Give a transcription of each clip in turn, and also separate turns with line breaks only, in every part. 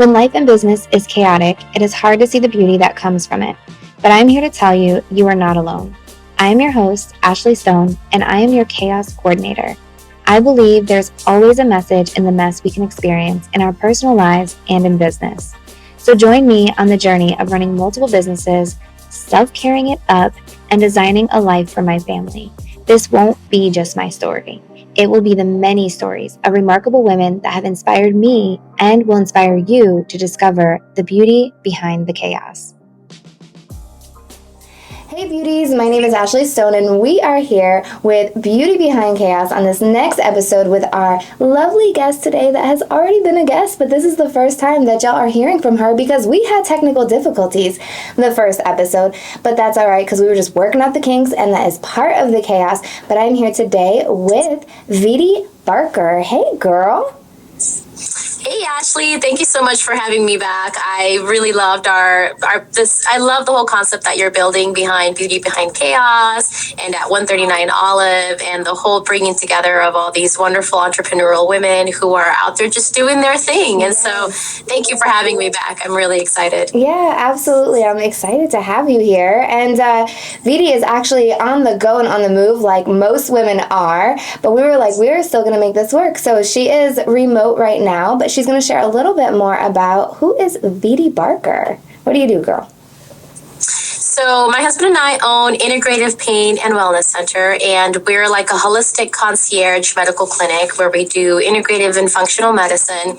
When life and business is chaotic, it is hard to see the beauty that comes from it. But I'm here to tell you, you are not alone. I am your host, Ashley Stone, and I am your chaos coordinator. I believe there's always a message in the mess we can experience in our personal lives and in business. So join me on the journey of running multiple businesses, self-carrying it up, and designing a life for my family. This won't be just my story. It will be the many stories of remarkable women that have inspired me and will inspire you to discover the beauty behind the chaos. Hey beauties, my name is Ashley Stone and we are here with Beauty Behind Chaos on this next episode with our lovely guest today that has already been a guest, but this is the first time that y'all are hearing from her because we had technical difficulties in the first episode, but that's alright because we were just working out the kinks and that is part of the chaos. But I'm here today with Viri Barker. Hey girl.
Hey Ashley, thank you so much for having me back. I really loved I love the whole concept that you're building behind Beauty Behind Chaos and at 139 Olive and the whole bringing together of all these wonderful entrepreneurial women who are out there just doing their thing. And so thank you for having me back. I'm really excited.
Yeah, absolutely. I'm excited to have you here. And Viri is actually on the go and on the move like most women are, but we were like, we're still going to make this work. So she is remote right now, but she's going to share a little bit more about who is Viri Barker. What do you do, girl?
So my husband and I own Integrative Pain and Wellness Center, and we're like a holistic concierge medical clinic where we do integrative and functional medicine.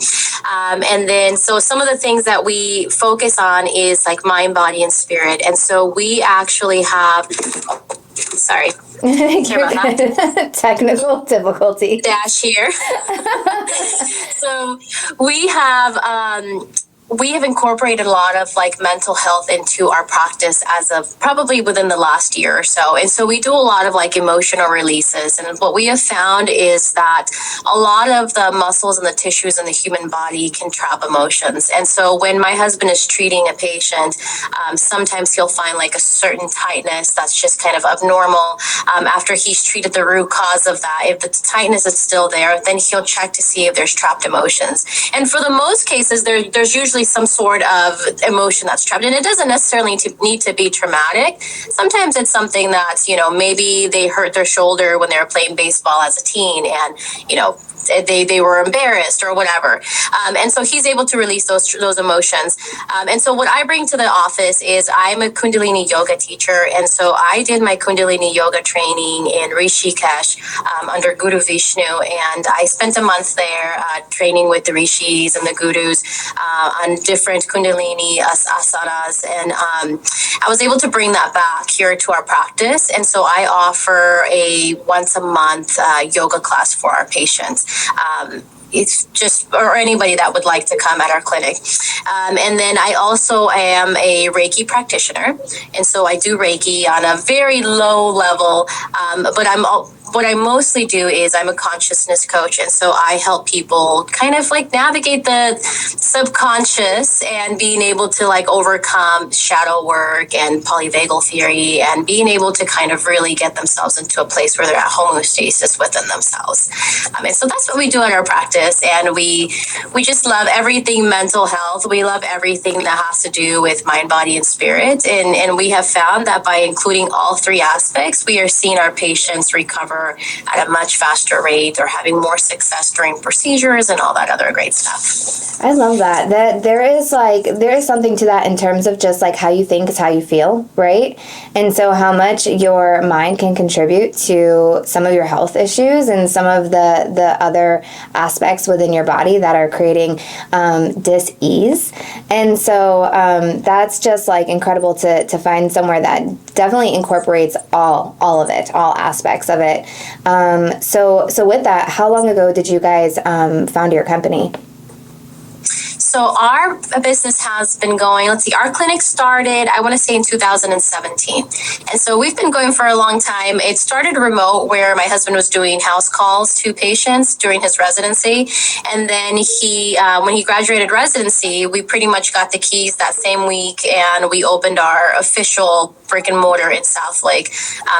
And then, so some of the things that we focus on is like mind, body, and spirit. And so we actually have, sorry.
Technical difficulty.
Dash here. So we have incorporated a lot of like mental health into our practice as of probably within the last year or so. And so we do a lot of like emotional releases. And what we have found is that a lot of the muscles and the tissues in the human body can trap emotions. And so when my husband is treating a patient, sometimes he'll find like a certain tightness that's just kind of abnormal. After he's treated the root cause of that, if the tightness is still there, then he'll check to see if there's trapped emotions. And for the most cases, there's usually some sort of emotion that's trapped, and it doesn't necessarily need to be traumatic. Sometimes it's something that's, maybe they hurt their shoulder when they were playing baseball as a teen, and they were embarrassed or whatever. And so he's able to release those emotions. And so what I bring to the office is I'm a Kundalini yoga teacher. And so I did my Kundalini yoga training in Rishikesh under Guru Vishnu. And I spent a month there training with the rishis and the gurus on different Kundalini asanas. And I was able to bring that back here to our practice. And so I offer a once a month yoga class for our patients. It's just, or anybody that would like to come at our clinic. And then I also am a Reiki practitioner. And so I do Reiki on a very low level, but what I mostly do is I'm a consciousness coach. And so I help people kind of like navigate the subconscious and being able to like overcome shadow work and polyvagal theory and being able to kind of really get themselves into a place where they're at homeostasis within themselves. And so that's what we do in our practice. And we just love everything mental health. We love everything that has to do with mind, body, and spirit. And we have found that by including all three aspects, we are seeing our patients recover at a much faster rate or having more success during procedures and all that other great stuff.
I love that. There is something to that in terms of just like how you think is how you feel, right? And so how much your mind can contribute to some of your health issues and some of the other aspects within your body that are creating dis-ease. And so that's just like incredible to find somewhere that definitely incorporates all of it, all aspects of it. So with that, how long ago did you guys found your company?
So our business has been going, our clinic started, I want to say in 2017. And so we've been going for a long time. It started remote where my husband was doing house calls to patients during his residency. And then when he graduated residency, we pretty much got the keys that same week and we opened our official brick and mortar in South Lake.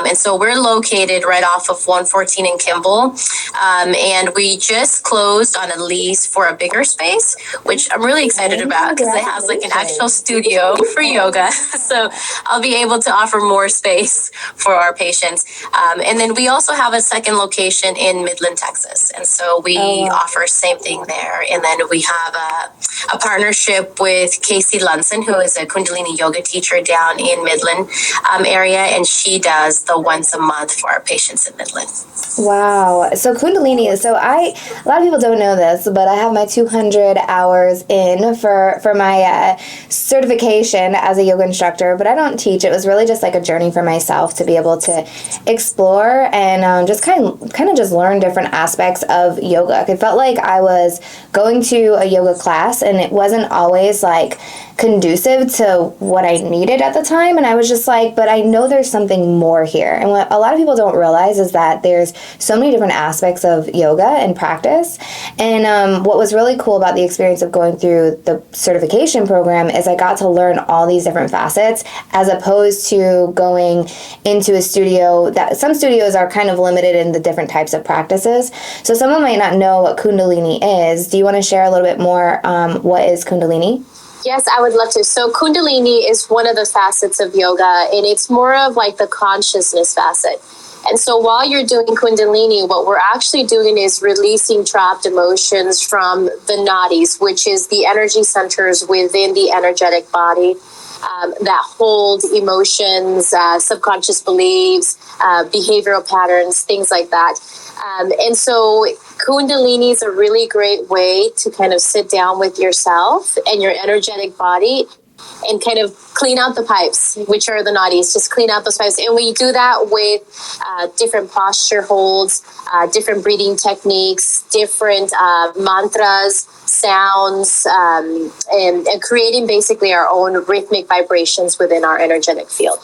And so we're located right off of 114 in Kimball. And we just closed on a lease for a bigger space, which I'm I'm really excited about because it has like an actual studio for yoga. So I'll be able to offer more space for our patients. And then we also have a second location in Midland, Texas. And so we offer same thing there. And then we have a partnership with Casey Lunson, who is a Kundalini yoga teacher down in Midland area. And she does the once a month for our patients in Midland.
Wow. So Kundalini, a lot of people don't know this, but I have my 200 hours in for my certification as a yoga instructor, but I don't teach. It was really just like a journey for myself to be able to explore and just kind of just learn different aspects of yoga. It felt like I was going to a yoga class and it wasn't always like conducive to what I needed at the time, and I was just like, but I know there's something more here. And what a lot of people don't realize is that there's so many different aspects of yoga and practice. And what was really cool about the experience of going through the certification program is I got to learn all these different facets, as opposed to going into a studio that some studios are kind of limited in the different types of practices. So someone might not know what Kundalini is. Do you want to share a little bit more what is Kundalini?
Yes, I would love to. So Kundalini is one of the facets of yoga, and it's more of like the consciousness facet. And so while you're doing Kundalini, what we're actually doing is releasing trapped emotions from the nadis, which is the energy centers within the energetic body that hold emotions, subconscious beliefs, behavioral patterns, things like that. And so Kundalini is a really great way to kind of sit down with yourself and your energetic body and kind of clean out the pipes, which are the nadis. Just clean out those pipes. And we do that with different posture holds, different breathing techniques, different mantras, sounds, and creating basically our own rhythmic vibrations within our energetic field.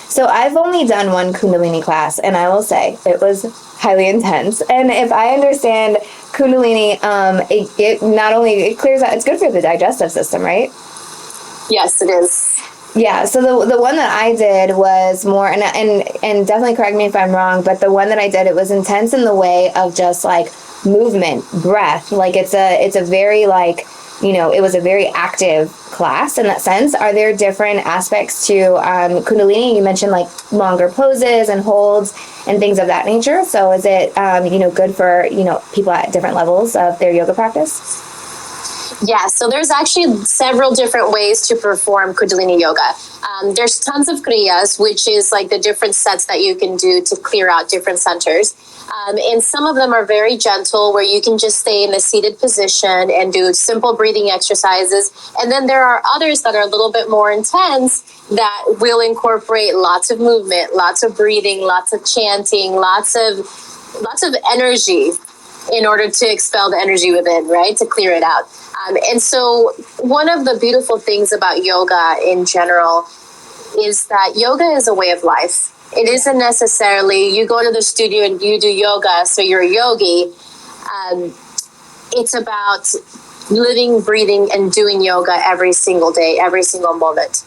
So I've only done one Kundalini class, and I will say it was highly intense. And if I understand Kundalini, it not only it clears out, it's good for the digestive system, right?
Yes, it is.
Yeah, so the one that I did was more, and definitely correct me if I'm wrong, but the one that I did, it was intense in the way of just like movement, breath. Like it's a very like, it was a very active class in that sense. Are there different aspects to Kundalini? You mentioned like longer poses and holds and things of that nature. So is it, good for, people at different levels of their yoga practice?
Yeah, so there's actually several different ways to perform Kundalini yoga. There's tons of kriyas, which is like the different sets that you can do to clear out different centers. And some of them are very gentle, where you can just stay in a seated position and do simple breathing exercises. And then there are others that are a little bit more intense that will incorporate lots of movement, lots of breathing, lots of chanting, lots of energy in order to expel the energy within, right? To clear it out. And so one of the beautiful things about yoga in general is that yoga is a way of life. It isn't necessarily you go to the studio and you do yoga, so you're a yogi. It's about living, breathing, and doing yoga every single day, every single moment.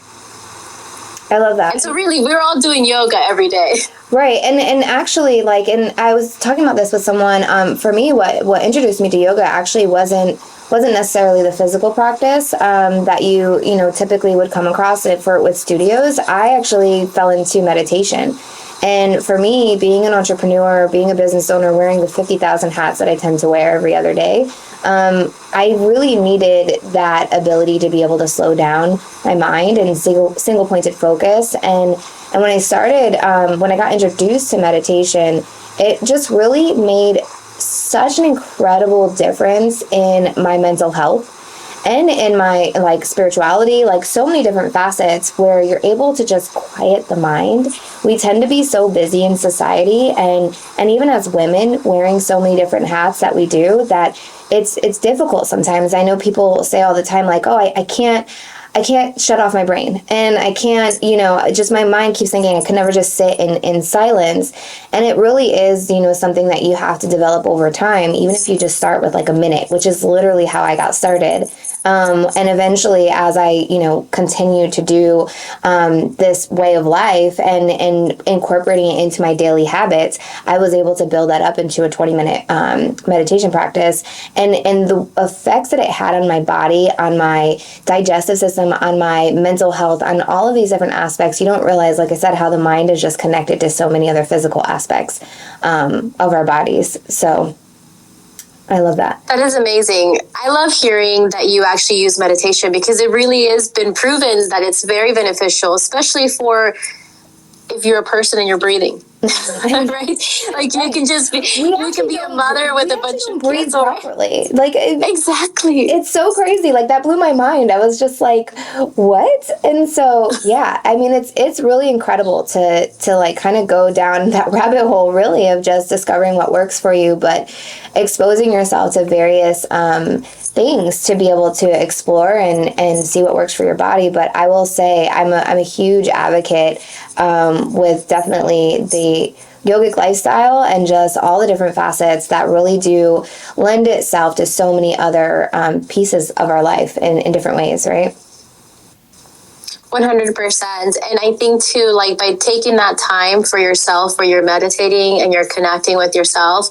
I love that.
And so really, we're all doing yoga every day.
Right. And actually, and I was talking about this with someone, for me, what introduced me to yoga actually wasn't necessarily the physical practice that you typically would come across with studios. I actually fell into meditation. And for me, being an entrepreneur, being a business owner, wearing the 50,000 hats that I tend to wear every other day, I really needed that ability to be able to slow down my mind and single pointed focus. And when I started, when I got introduced to meditation, it just really made such an incredible difference in my mental health and in my spirituality, so many different facets where you're able to just quiet the mind. We tend to be so busy in society, and even as women wearing so many different hats that we do, that it's difficult sometimes. I know people say all the time, oh, I can't I can't shut off my brain, and I can't, just my mind keeps thinking. I could never just sit in silence. And it really is, something that you have to develop over time, even if you just start with like a minute, which is literally how I got started. And eventually, as I, continue to do this way of life and incorporating it into my daily habits, I was able to build that up into a 20-minute meditation practice. And the effects that it had on my body, on my digestive system, on my mental health, on all of these different aspects, you don't realize, like I said, how the mind is just connected to so many other physical aspects of our bodies. So I love that.
That is amazing. I love hearing that you actually use meditation, because it really has been proven that it's very beneficial, especially for if you're a person and you're breathing. Right? Like you can just be, you can be a mother with a bunch of
breathe
kids
properly. Like
exactly.
It's so crazy. Like that blew my mind. I was just like, what? And so, yeah, I mean, it's really incredible to like kind of go down that rabbit hole, really, of just discovering what works for you, but exposing yourself to various things to be able to explore and see what works for your body. But I will say I'm a huge advocate with definitely the yogic lifestyle and just all the different facets that really do lend itself to so many other pieces of our life in different ways, right?
100%. And I think too, like by taking that time for yourself, where you're meditating and you're connecting with yourself,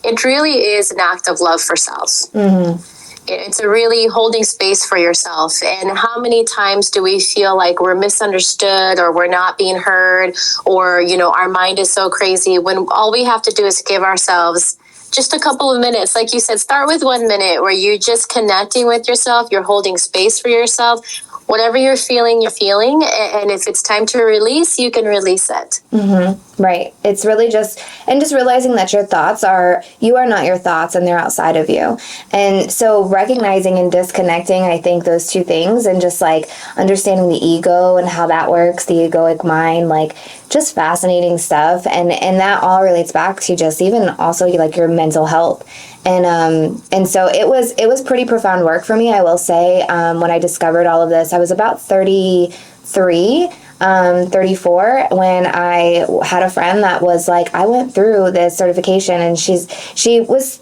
it really is an act of love for self. Mm-hmm. It's a really holding space for yourself. And how many times do we feel like we're misunderstood, or we're not being heard, or, our mind is so crazy, when all we have to do is give ourselves just a couple of minutes. Like you said, start with 1 minute where you're just connecting with yourself, you're holding space for yourself. Whatever you're feeling, and if it's time to release, you can release it.
Mm-hmm. Right. It's really just realizing that you are not your thoughts, and they're outside of you. And so recognizing and disconnecting, I think those two things, and just like understanding the ego and how that works, the egoic mind, like just fascinating stuff. And that all relates back to just even also like your mental health. And so it was pretty profound work for me, I will say. When I discovered all of this, I was about 33, 34, when I had a friend that was like, I went through this certification, and she was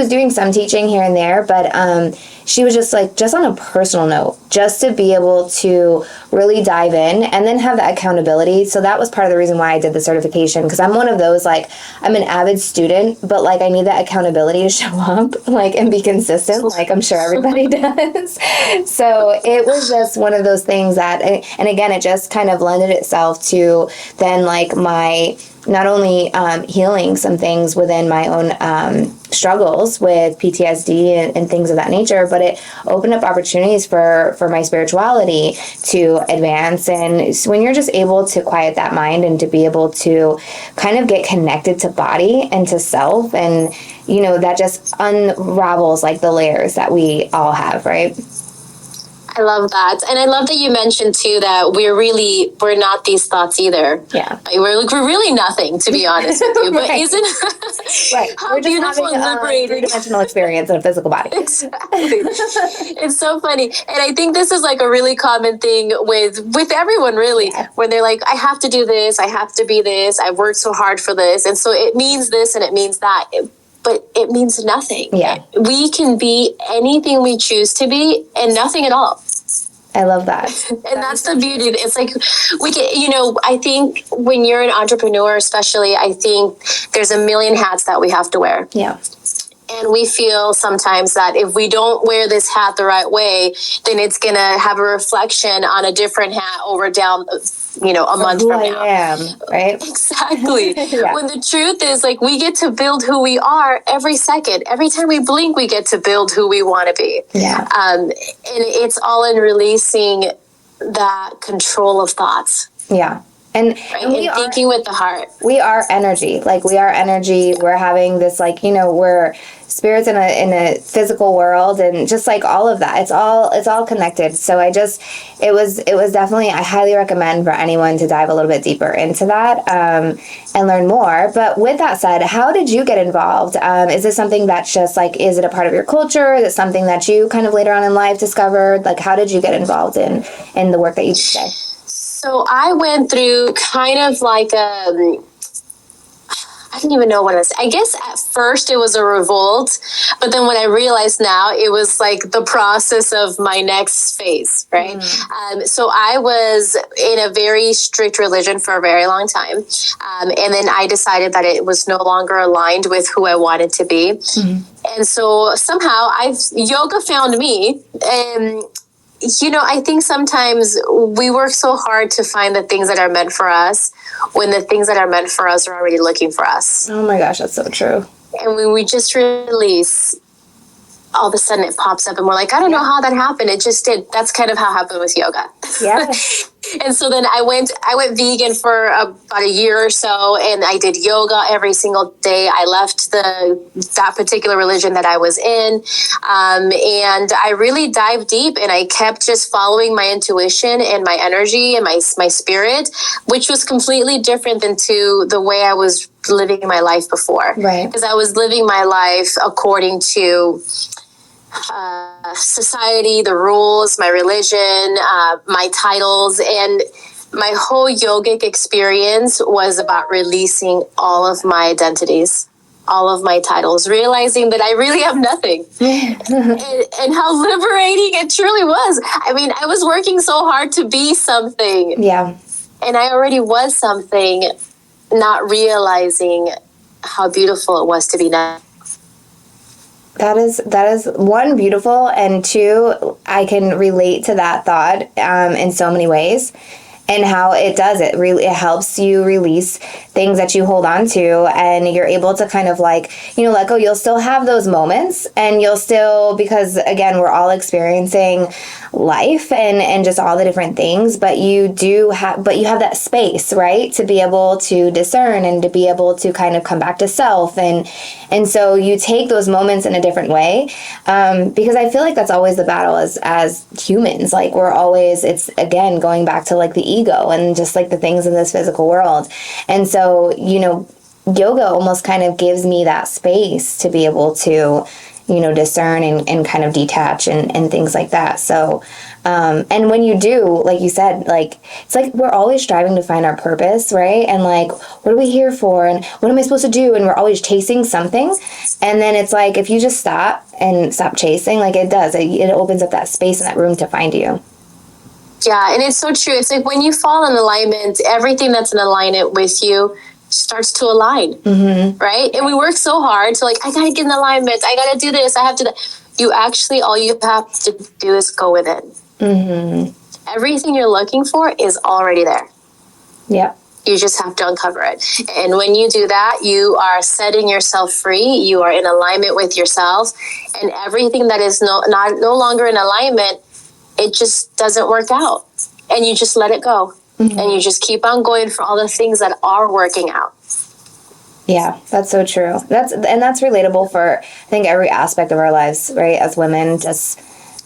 doing some teaching here and there, but she was just like, just on a personal note, just to be able to really dive in and then have that accountability. So that was part of the reason why I did the certification, because I'm one of those, like, I'm an avid student, but like I need that accountability to show up, like, and be consistent, like I'm sure everybody does. So it was just one of those things that, and again, it just kind of lended itself to then like my not only healing some things within my own struggles with PTSD and things of that nature, but it opened up opportunities for my spirituality to advance. And so when you're just able to quiet that mind and to be able to kind of get connected to body and to self, and that just unravels like the layers that we all have, right?
I love that. And I love that you mentioned too that we're not these thoughts either.
Yeah.
Like, we're really nothing, to be honest with you. But
right.
isn't
right.
how
we're just
beautiful
having
and liberating.
A three-dimensional experience in a physical body.
Exactly. It's so funny. And I think this is like a really common thing with everyone, really, when they're like, I have to do this, I have to be this, I've worked so hard for this, and so it means this and it means that. But it means nothing.
Yeah.
We can be anything we choose to be and nothing at all.
I love that.
And that's the beauty. It's like we can, I think when you're an entrepreneur, especially, I think there's a million hats that we have to wear.
Yeah.
And we feel sometimes that if we don't wear this hat the right way, then it's going to have a reflection on a different hat over down, a month from now.
I am, right?
Exactly.
Yeah.
When the truth is, like, we get to build who we are every second. Every time we blink, we get to build who we want to be.
Yeah.
And it's all in releasing that control of thoughts.
Yeah. And
thinking with the heart.
We are energy. Like, we are energy. We're having this, like, we're spirits in a physical world, and just like all of that. It's all connected. So it was definitely, I highly recommend for anyone to dive a little bit deeper into that and learn more. But with that said, how did you get involved? Is this something that's just like, is it a part of your culture? Is it something that you kind of later on in life discovered? Like, how did you get involved in the work that you do today?
So I went through kind of like I don't even know what it is. I guess at first it was a revolt, but then when I realized now, it was like the process of my next phase, right? So I was in a very strict religion for a very long time. And then I decided that it was no longer aligned with who I wanted to be. And so somehow yoga found me. And I think sometimes we work so hard to find the things that are meant for us when the things that are meant for us are already looking for us.
Oh my gosh, that's so true.
And when we just release, all of a sudden it pops up and we're like, I don't know how that happened. It just did. That's kind of how it happened with yoga.
Yeah.
And so then I went vegan for about a year or so, and I did yoga every single day. I left that particular religion that I was in, and I really dived deep, and I kept just following my intuition and my energy and my spirit, which was completely different than to the way I was living my life before.
Right.
Because I was living my life according to society, the rules, my religion, my titles, and my whole yogic experience was about releasing all of my identities, all of my titles, realizing that I really have nothing. and how liberating it truly was. I mean, I was working so hard to be something.
Yeah.
And I already was something, not realizing how beautiful it was to be now.
That is one, beautiful, and two, I can relate to that thought in so many ways, and how it does it. Really, it helps you release things that you hold on to, and you're able to kind of like, let go. You'll still have those moments, and you'll still, because again, we're all experiencing life and just all the different things, but you have that space, right, to be able to discern and to be able to kind of come back to self, and so you take those moments in a different way, because I feel like that's always the battle as humans. Like, we're always, it's again going back to like the ego and just like the things in this physical world. And so, yoga almost kind of gives me that space to be able to, discern and kind of detach and things like that. So, and when you do, like you said, like, it's like we're always striving to find our purpose, right? And like, what are we here for? And what am I supposed to do? And we're always chasing something. And then it's like, if you just stop chasing, like it opens up that space and that room to find you.
Yeah, and it's so true. It's like when you fall in alignment, everything that's in alignment with you starts to align, right? And we work so hard to like, I gotta get in alignment. I gotta do this. I have to. You actually, all you have to do is go with it. Everything you're looking for is already there.
Yeah.
You just have to uncover it. And when you do that, you are setting yourself free. You are in alignment with yourself, and everything that is no longer in alignment, it just doesn't work out, and you just let it go. And you just keep on going for all the things that are working out.
Yeah, that's so true. That's relatable for, I think, every aspect of our lives, right? As women, just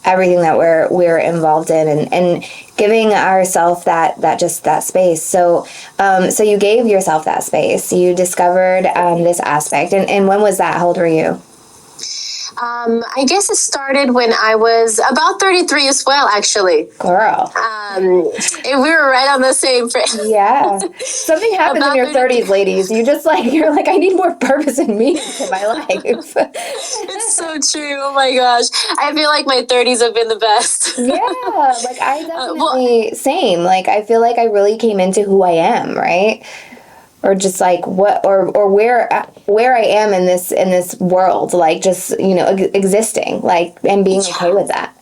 everything that we're involved in, and giving ourselves that space. So you gave yourself that space. You discovered this aspect, and when was that? How old were you?
I guess it started when I was about 33 as well, actually.
Girl.
And we were right on the same frame.
Yeah. Something happens in your 30s, ladies. You're like, I need more purpose and meaning to my life.
It's so true. Oh my gosh. I feel like my 30s have been the best.
Yeah. Like, I definitely, same. Like, I feel like I really came into who I am, right? Or just like what, or where I am in this world, like just, existing, like, and being okay with that.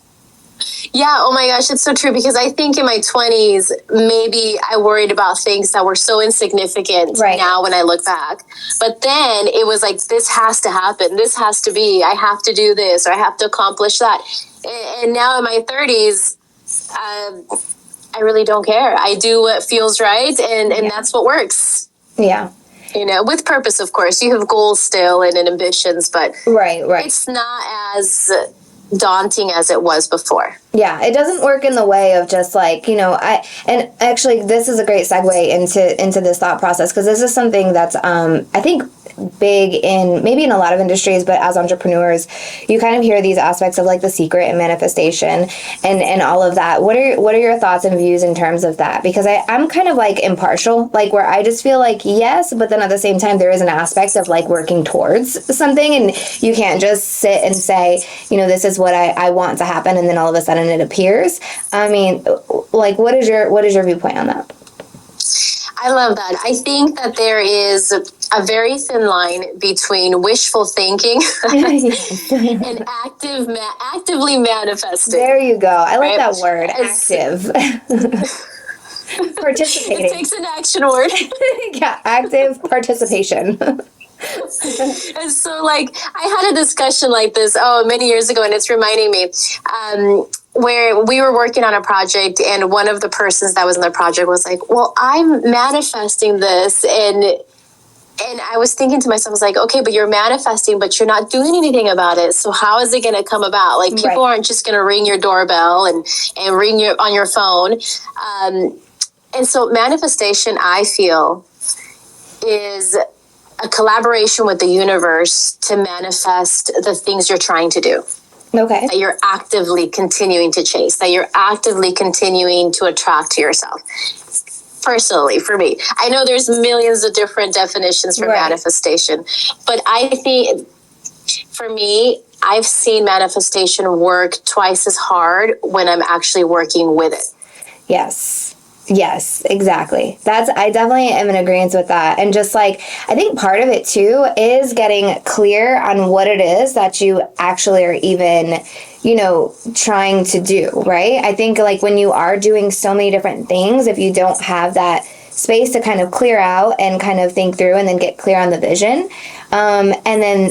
Yeah, oh my gosh, it's so true, because I think in my 20s, maybe I worried about things that were so insignificant now when I look back. But then it was like, this has to happen. This has to be. I have to do this, or I have to accomplish that. And now in my 30s, I really don't care. I do what feels right, and that's what works.
Yeah.
with purpose, of course. You have goals still and ambitions, but
right.
It's not as daunting as it was before.
Yeah, it doesn't work in the way of just like, and actually this is a great segue into this thought process, because this is something that's I think big in maybe in a lot of industries, but as entrepreneurs, you kind of hear these aspects of like The Secret and manifestation and all of that. What are your thoughts and views in terms of that? Because I'm kind of like impartial, like where I just feel like yes, but then at the same time there is an aspect of like working towards something, and you can't just sit and say, this is what I want to happen, and then all of a sudden it appears. I mean, like what is your viewpoint on that?
I love that. I think that there is a very thin line between wishful thinking and actively manifesting.
There you go. I like that word, active. Participating.
It takes an action word.
Yeah, active participation.
And so, like, I had a discussion like this, many years ago, and it's reminding me, where we were working on a project, and one of the persons that was in the project was like, well, I'm manifesting this, and I was thinking to myself, I was like, okay, but you're manifesting, but you're not doing anything about it. So how is it going to come about? Like, people aren't just going to ring your doorbell and ring on your phone. And so manifestation, I feel, is a collaboration with the universe to manifest the things you're trying to do.
Okay.
That you're actively continuing to chase, that you're actively continuing to attract to yourself. Personally, for me, I know there's millions of different definitions for manifestation, but I think for me, I've seen manifestation work twice as hard when I'm actually working with it.
Yes, exactly. I definitely am in agreement with that. And just like, I think part of it too is getting clear on what it is that you actually are even, trying to do, right? I think like when you are doing so many different things, if you don't have that space to kind of clear out and kind of think through and then get clear on the vision, and then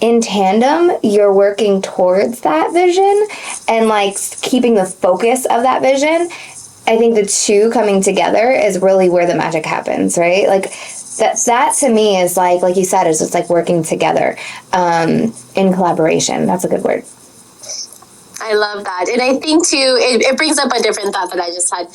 in tandem, you're working towards that vision and like keeping the focus of that vision. I think the two coming together is really where the magic happens, right? Like that to me is like you said, is just like working together in collaboration. That's a good word.
I love that. And I think too, it brings up a different thought that I just had.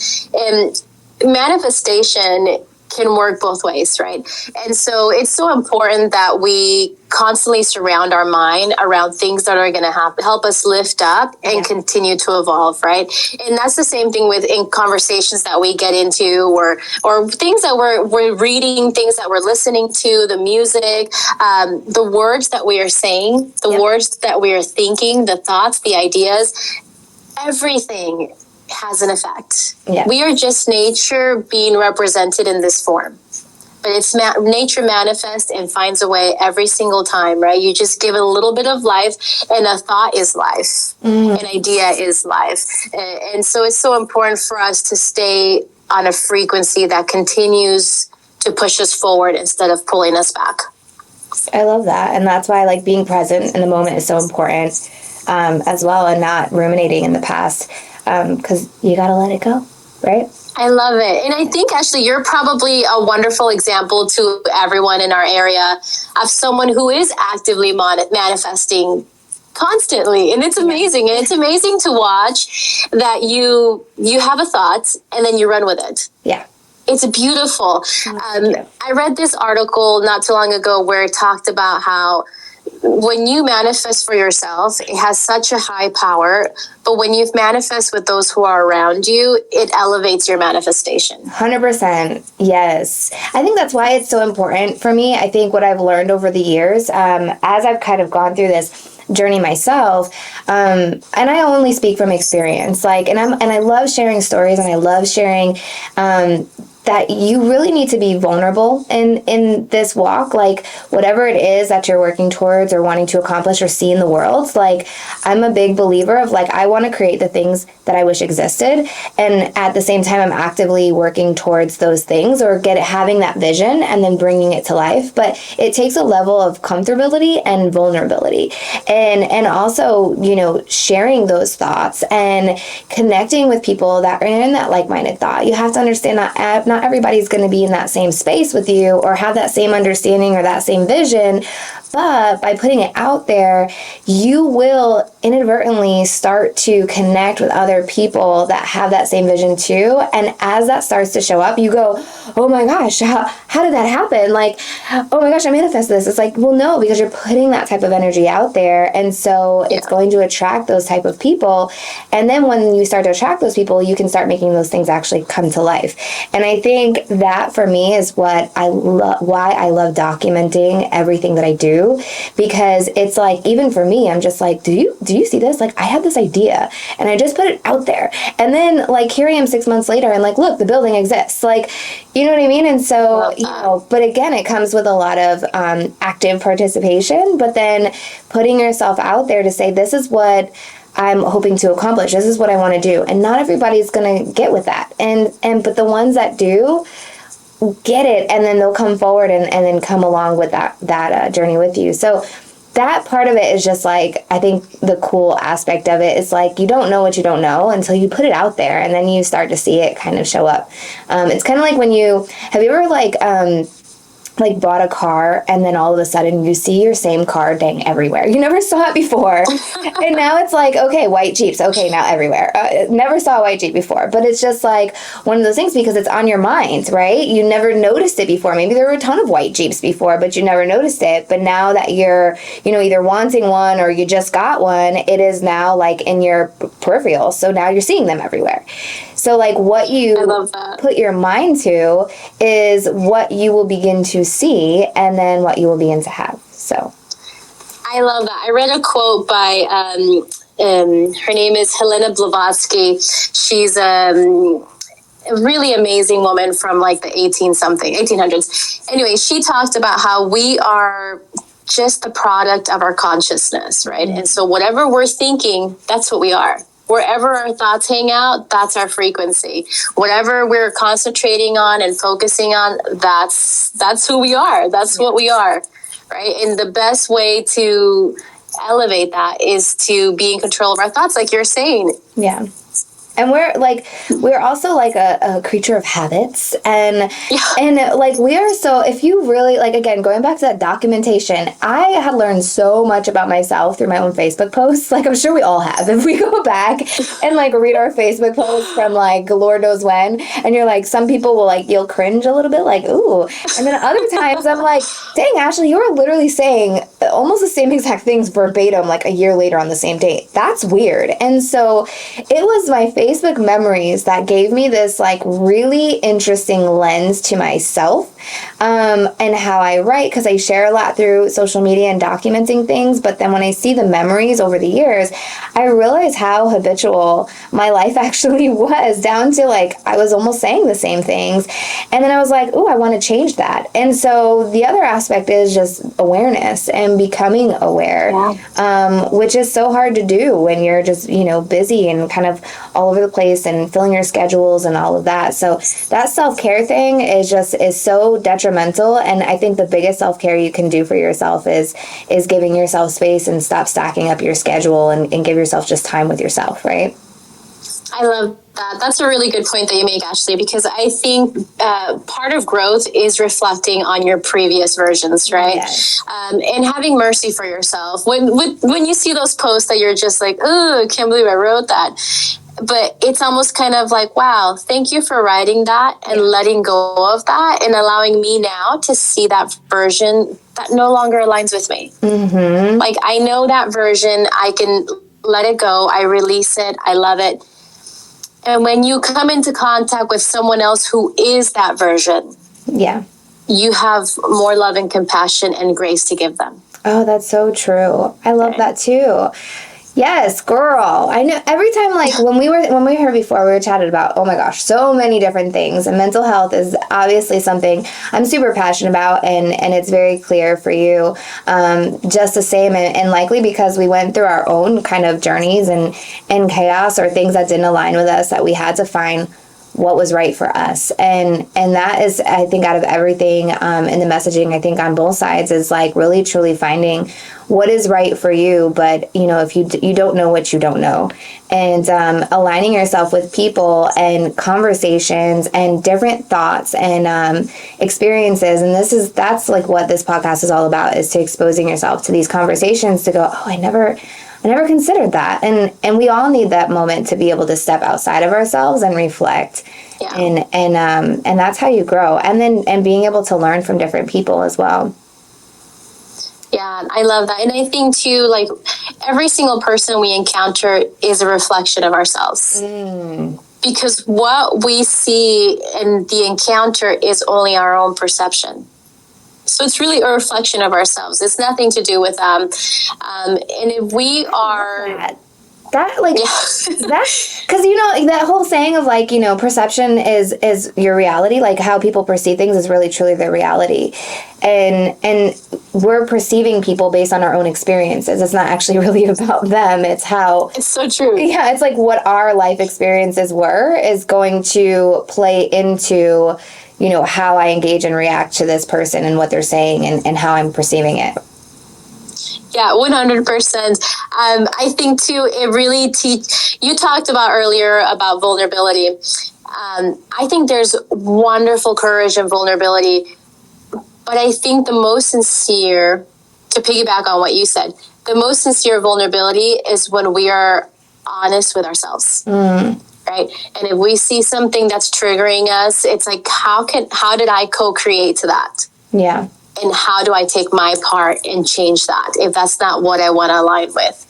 Manifestation can work both ways, right? And so it's so important that we constantly surround our mind around things that are going to help us lift up and continue to evolve, right? And that's the same thing in conversations that we get into, or things that we're reading, things that we're listening to, the music, the words that we are saying, the words that we are thinking, the thoughts, the ideas, everything has an effect. Yeah. We are just nature being represented in this form. But it's nature manifests and finds a way every single time, right? You just give it a little bit of life, and a thought is life. An idea is life. And so it's so important for us to stay on a frequency that continues to push us forward instead of pulling us back.
I love that. And that's why like being present in the moment is so important as well, and not ruminating in the past, because you got to let it go, right?
I love it. And I think, Ashley, you're probably a wonderful example to everyone in our area of someone who is actively manifesting constantly. And it's amazing. And it's amazing to watch that you have a thought and then you run with it.
Yeah.
It's beautiful. I read this article not too long ago where it talked about how when you manifest for yourself, it has such a high power. But when you manifest with those who are around you, it elevates your manifestation.
100%. Yes. I think that's why it's so important for me. I think what I've learned over the years, as I've kind of gone through this journey myself, and I only speak from experience, and I love sharing stories, and I love sharing, that you really need to be vulnerable in this walk, whatever it is that you're working towards or wanting to accomplish or see in the world. I'm a big believer of I want to create the things that I wish existed, and at the same time I'm actively working towards those things, or having that vision and then bringing it to life. But it takes a level of comfortability and vulnerability, and also sharing those thoughts and connecting with people that are in that like-minded thought. You have to understand that not everybody's going to be in that same space with you or have that same understanding or that same vision. But by putting it out there, you will inadvertently start to connect with other people that have that same vision too. And as that starts to show up, you go, oh my gosh, how did that happen? Like, oh my gosh, I manifested this. It's like, well, no, because you're putting that type of energy out there. And so it's going to attract those type of people. And then when you start to attract those people, you can start making those things actually come to life. And I think that for me is what I love, why I love documenting everything that I do. Because it's like, even for me, I'm just like, do you see this? Like, I had this idea and I just put it out there. And then like, here I am 6 months later and like, look, the building exists. Like, you know what I mean? And so, you know, but again, it comes with a lot of active participation, but then putting yourself out there to say, this is what I'm hoping to accomplish. This is what I want to do. And not everybody's going to get with that. But the ones that do, get it, and then they'll come forward and then come along with that journey with you. So that part of it is just like, I think the cool aspect of it is like, you don't know what you don't know until you put it out there, and then you start to see it kind of show up. It's kind of like when have you ever like bought a car and then all of a sudden you see your same car dang everywhere. You never saw it before. And now it's like, okay, white Jeeps. Okay, now everywhere. Never saw a white Jeep before. But it's just like one of those things because it's on your mind, right? You never noticed it before. Maybe there were a ton of white Jeeps before, but you never noticed it. But now that you're, you know, either wanting one or you just got one, it is now like in your peripheral. So now you're seeing them everywhere. So like what you put your mind to is what you will begin to see and then what you will begin to have. So
I love that. I read a quote by her name is Helena Blavatsky. She's a really amazing woman from like the 1800s. Anyway, she talked about how we are just the product of our consciousness, right? And so whatever we're thinking, that's what we are. Wherever our thoughts hang out, that's our frequency. Whatever we're concentrating on and focusing on, that's who we are. That's what we are, right? And the best way to elevate that is to be in control of our thoughts, like you're saying.
Yeah. And we're also like a creature of habits and like we are. So if you really like, again, going back to that documentation, I had learned so much about myself through my own Facebook posts. Like I'm sure we all have. If we go back and like read our Facebook posts from like Lord knows when, and you're like, some people will like, you'll cringe a little bit like, ooh. And then other times I'm like, dang, Ashley, you were literally saying almost the same exact things verbatim, like a year later on the same date. That's weird. And so it was my Facebook memories that gave me this like really interesting lens to myself and how I write, because I share a lot through social media and documenting things. But then when I see the memories over the years, I realize how habitual my life actually was, down to like I was almost saying the same things. And then I was like, oh, I want to change that. And so the other aspect is just awareness and becoming aware, which is so hard to do when you're just, you know, busy and kind of all over the place and filling your schedules and all of that. So that self-care thing is so detrimental. And I think the biggest self-care you can do for yourself is giving yourself space and stop stacking up your schedule and give yourself just time with yourself, right?
I love that. That's a really good point that you make, Ashley, because I think part of growth is reflecting on your previous versions, right? Yes. And having mercy for yourself. When you see those posts that you're just like, oh, I can't believe I wrote that. But it's almost kind of like, wow, thank you for writing that and letting go of that and allowing me now to see that version that no longer aligns with me. Mm-hmm. Like, I know that version. I can let it go. I release it. I love it. And when you come into contact with someone else who is that version, you have more love and compassion and grace to give them.
Oh, that's so true. I love that too. Yes, girl. I know every time, like when we were here before, we were chatting about, oh my gosh, so many different things. And mental health is obviously something I'm super passionate about, and it's very clear for you, just the same, and likely because we went through our own kind of journeys and chaos or things that didn't align with us, that we had to find what was right for us. And that is, I think, out of everything in the messaging, I think on both sides is like really truly finding what is right for you. But, if you don't know what you don't know, and aligning yourself with people and conversations and different thoughts and experiences. And that's like what this podcast is all about, is to exposing yourself to these conversations to go, oh, I never considered that. And we all need that moment to be able to step outside of ourselves and reflect. Yeah. And that's how you grow. And being able to learn from different people as well.
Yeah, I love that. And I think too, like, every single person we encounter is a reflection of ourselves. Because what we see in the encounter is only our own perception. So it's really a reflection of ourselves. It's nothing to do with them. And if we are...
That like that, because that whole saying of like, perception is your reality, like how people perceive things is really truly their reality, and we're perceiving people based on our own experiences. It's not actually really about them. It's so true. Yeah, it's like what our life experiences were is going to play into how I engage and react to this person and what they're saying and how I'm perceiving it.
Yeah, 100%. I think too, it really you talked about earlier about vulnerability. I think there's wonderful courage and vulnerability, but I think the most sincere, to piggyback on what you said, the most sincere vulnerability is when we are honest with ourselves. Right? And if we see something that's triggering us, it's like, how did I co-create to that?
Yeah.
And how do I take my part and change that if that's not what I want to align with?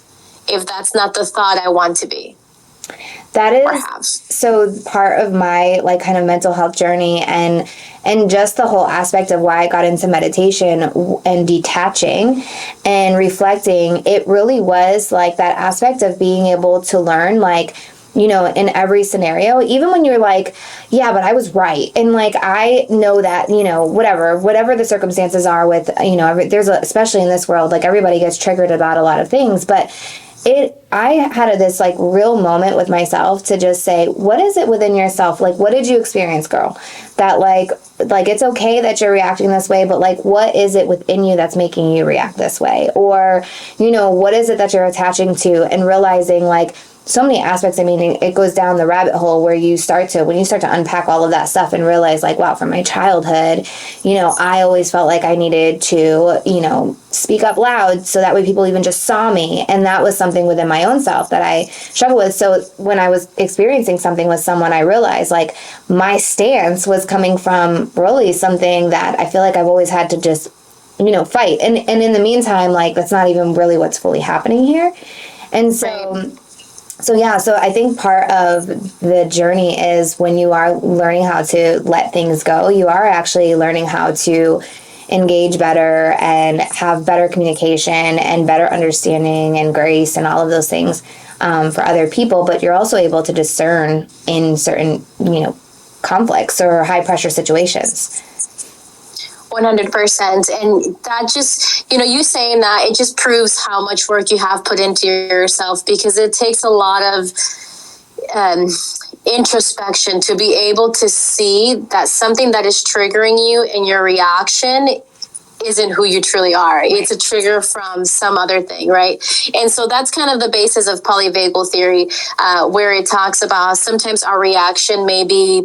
If that's not the thought I want to be?
That is so part of my like kind of mental health journey and just the whole aspect of why I got into meditation and detaching and reflecting. It really was like that aspect of being able to learn, like, in every scenario, even when you're like, yeah, but I was right. And like, I know that, whatever the circumstances are with, especially in this world, like everybody gets triggered about a lot of things, but I had this like real moment with myself to just say, what is it within yourself? Like, what did you experience, girl? That like it's okay that you're reacting this way, but like, what is it within you that's making you react this way? Or, what is it that you're attaching to, and realizing like, so many aspects. I mean, it goes down the rabbit hole where when you start to unpack all of that stuff and realize like, wow, from my childhood, I always felt like I needed to, speak up loud so that way people even just saw me. And that was something within my own self that I struggled with. So when I was experiencing something with someone, I realized like my stance was coming from really something that I feel like I've always had to just, fight. And in the meantime, like, that's not even really what's fully happening here. And so... Right. So I think part of the journey is when you are learning how to let things go, you are actually learning how to engage better and have better communication and better understanding and grace and all of those things for other people. But you're also able to discern in certain, conflicts or high pressure situations.
100%. And that just, you saying that, it just proves how much work you have put into yourself, because it takes a lot of introspection to be able to see that something that is triggering you in your reaction isn't who you truly are. It's a trigger from some other thing, right? And so that's kind of the basis of polyvagal theory, where it talks about sometimes our reaction may be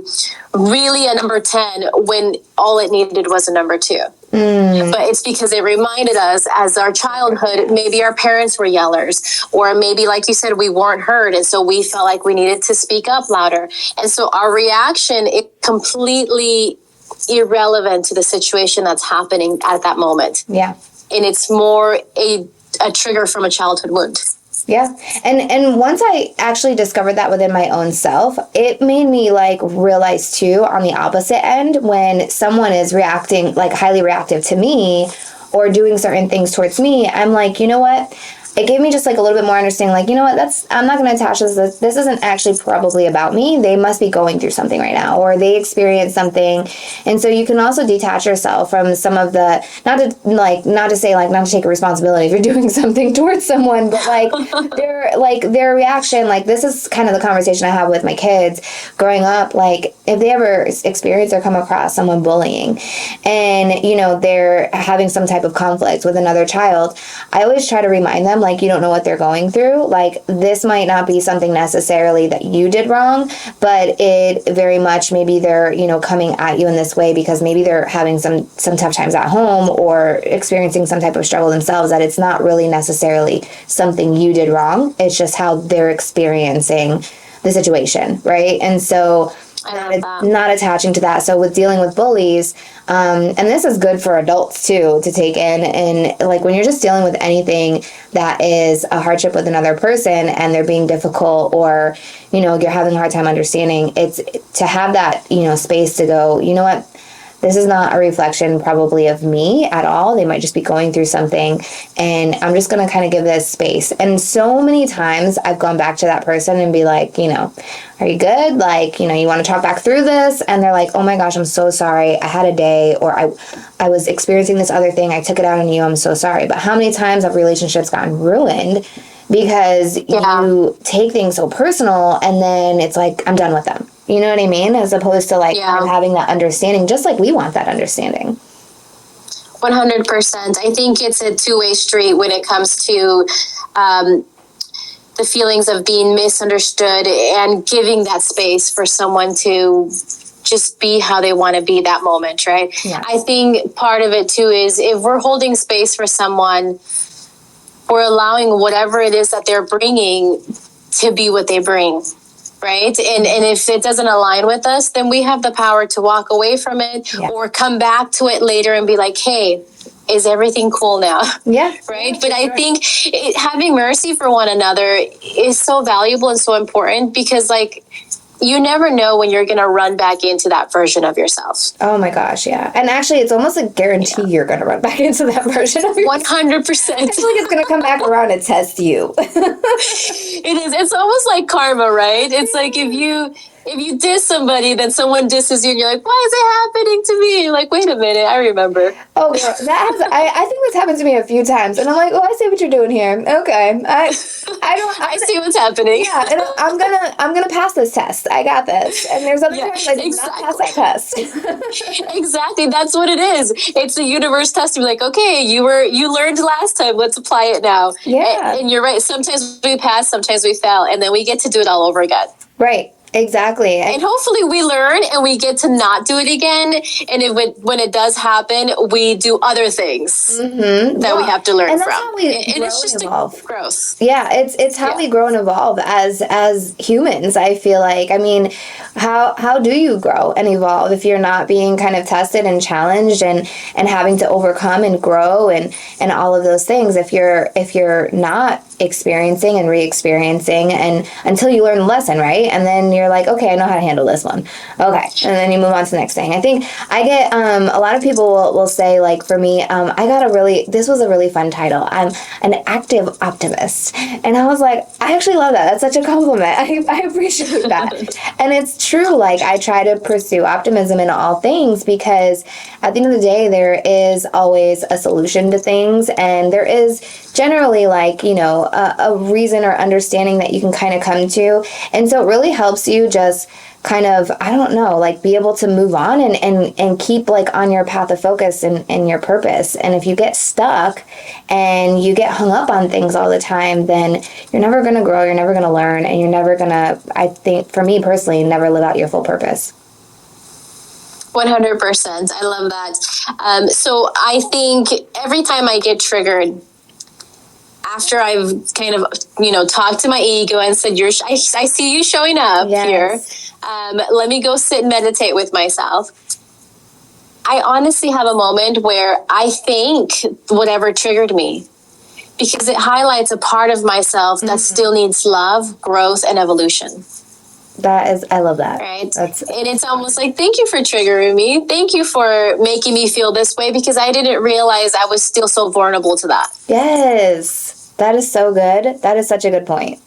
really a number 10 when all it needed was a number 2. But it's because it reminded us as our childhood, maybe our parents were yellers, or maybe, like you said, we weren't heard. And so we felt like we needed to speak up louder. And so our reaction, it completely irrelevant to the situation that's happening at that moment.
Yeah.
And it's more a trigger from a childhood wound.
Yeah. And once I actually discovered that within my own self, it made me like realize too, on the opposite end, when someone is reacting like highly reactive to me or doing certain things towards me, I'm like, you know what? it gave me just like a little bit more understanding, like, you know what, I'm not going to attach this isn't actually probably about me. They must be going through something right now, or they experienced something. And so you can also detach yourself from some of the, not to take a responsibility if you're doing something towards someone, but their reaction, like, this is kind of the conversation I have with my kids growing up. Like, if they ever experience or come across someone bullying, and, you know, they're having some type of conflict with another child, I always try to remind them, like, you don't know what they're going through. Like, this might not be something necessarily that you did wrong, but it very much, maybe they're, you know, coming at you in this way because maybe they're having some tough times at home or experiencing some type of struggle themselves, that it's not really necessarily something you did wrong. It's just how they're experiencing the situation, right? And so not attaching to that. So with dealing with bullies, and this is good for adults too, to take in, and like when you're just dealing with anything that is a hardship with another person and they're being difficult, or, you know, you're having a hard time understanding, it's to have that, you know, space to go, you know what, this is not a reflection probably of me at all. They might just be going through something, and I'm just going to kind of give this space. And so many times I've gone back to that person and be like, you know, are you good? Like, you know, you want to talk back through this? And they're like, oh my gosh, I'm so sorry. I had a day, or I was experiencing this other thing. I took it out on you. I'm so sorry. But how many times have relationships gotten ruined because you take things so personal, and then it's like, I'm done with them. You know what I mean? As opposed to like kind of having that understanding, just like we want that understanding.
100%. I think it's a two-way street when it comes to the feelings of being misunderstood and giving that space for someone to just be how they want to be that moment, right? Yeah. I think part of it too is if we're holding space for someone, we're allowing whatever it is that they're bringing to be what they bring. Right. And if it doesn't align with us, then we have the power to walk away from it or come back to it later and be like, hey, is everything cool now? Yeah. Right. Yeah, but I think having mercy for one another is so valuable and so important, because like, you never know when you're going to run back into that version of yourself.
Oh my gosh, yeah. And actually, it's almost a guarantee you're going to run back into that version of yourself.
100%.
I feel like it's going to come back around and test you.
It is. It's almost like karma, right? It's like if you diss somebody, then someone disses you, and you're like, why is it happening to me? You're like, wait a minute, I remember.
Oh, girl, I think that's happened to me a few times, and I'm like, oh, I see what you're doing here. Okay, I
see what's happening.
Yeah, and I'm gonna pass this test. I got this. And there's other times I did not pass that test.
Exactly, that's what it is. It's the universe testing. Like, okay, you learned last time. Let's apply it now. Yeah, and you're right. Sometimes we pass, sometimes we fail, and then we get to do it all over again.
Right. Exactly.
And hopefully we learn and we get to not do it again. And when it does happen, we do other things that we have to learn
and
from.
How we
and it's just
evolve.
Growth.
Yeah, it's how we grow and evolve as humans, I feel like. I mean, how do you grow and evolve if you're not being kind of tested and challenged and having to overcome and grow and all of those things, if you're not experiencing and re-experiencing, and until you learn the lesson, right? And then you're like, okay, I know how to handle this one. Okay. And then you move on to the next thing. I think I get, a lot of people will say, like, for me, this was a really fun title. I'm an active optimist. And I was like, I actually love that. That's such a compliment. I appreciate that. And it's true. Like, I try to pursue optimism in all things, because at the end of the day, there is always a solution to things. And there is generally, like, you know, a reason or understanding that you can kind of come to. And so it really helps you just kind of, I don't know, like, be able to move on and keep, like, on your path of focus and your purpose. And if you get stuck and you get hung up on things all the time, then you're never going to grow, you're never going to learn, and you're never going to, I think, for me personally, never live out your full purpose.
100%. I love that. So I think every time I get triggered, after I've kind of, you know, talked to my ego and said, I see you showing up here. Let me go sit and meditate with myself. I honestly have a moment where I thank whatever triggered me, because it highlights a part of myself that still needs love, growth, and evolution.
I love that.
Right. And it's almost like, thank you for triggering me. Thank you for making me feel this way, because I didn't realize I was still so vulnerable to that.
Yes. That is so good. That is such a good point.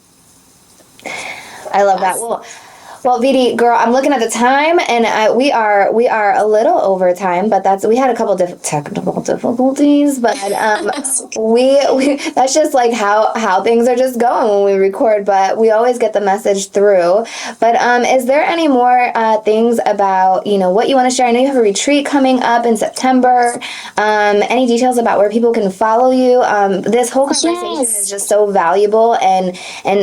I love that. Well, Viri, girl, I'm looking at the time, and we are a little over time, but we had a couple technical difficulties, but we that's just like how things are just going when we record. But we always get the message through. But is there any more things about what you want to share? I know you have a retreat coming up in September. Any details about where people can follow you? This whole conversation is just so valuable, and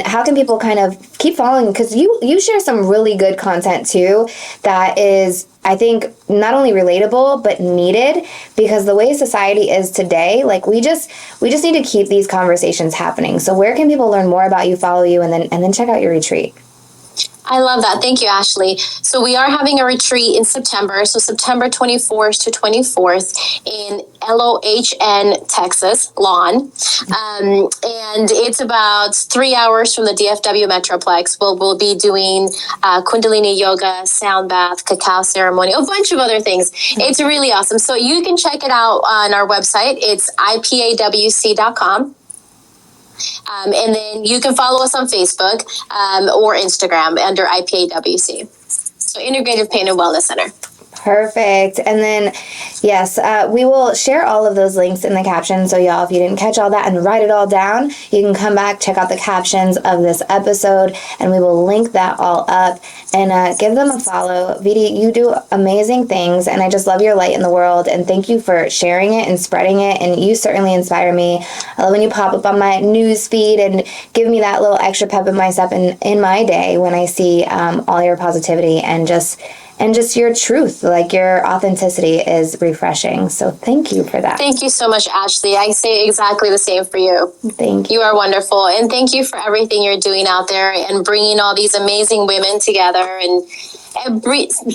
how can people kind of keep following? Because you share some really good content too that is, I think, not only relatable but needed, because the way society is today, like we just need to keep these conversations happening. So where can people learn more about you, follow you, and then check out your retreat?
I love that. Thank you, Ashley. So we are having a retreat in September. So September 24th to 24th in LOHN, Texas, Lawn. And it's about 3 hours from the DFW Metroplex. We'll be doing Kundalini yoga, sound bath, cacao ceremony, a bunch of other things. It's really awesome. So you can check it out on our website. It's ipawc.com. And then you can follow us on Facebook or Instagram under IPAWC. So Integrative Pain and Wellness Center.
Perfect. And then, yes, we will share all of those links in the caption. So y'all, if you didn't catch all that and write it all down, you can come back, check out the captions of this episode, and we will link that all up, and give them a follow. Viri, you do amazing things, and I just love your light in the world, and thank you for sharing it and spreading it, and you certainly inspire me. I love when you pop up on my news feed and give me that little extra pep in my step in my day when I see all your positivity and just your truth, like your authenticity is refreshing. So thank you for that.
Thank you so much, Ashley. I say exactly the same for you.
Thank you.
You are wonderful. And thank you for everything you're doing out there and bringing all these amazing women together and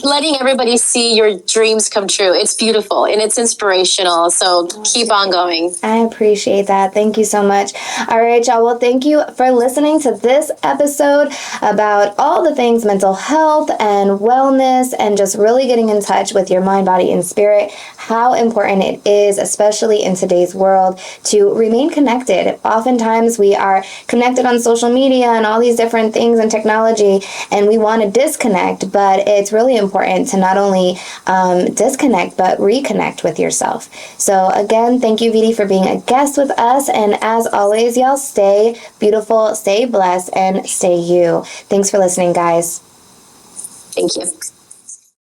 letting everybody see your dreams come true. It's beautiful and it's inspirational. So keep on going.
I appreciate that. Thank you so much. All right, y'all. Well, thank you for listening to this episode about all the things mental health and wellness and just really getting in touch with your mind, body, and spirit. How important it is, especially in today's world, to remain connected. Oftentimes we are connected on social media and all these different things and technology, and we want to disconnect, but it's really important to not only disconnect, but reconnect with yourself. So again, thank you, Viri, for being a guest with us. And as always, y'all, stay beautiful, stay blessed, and stay you. Thanks for listening, guys.
Thank you.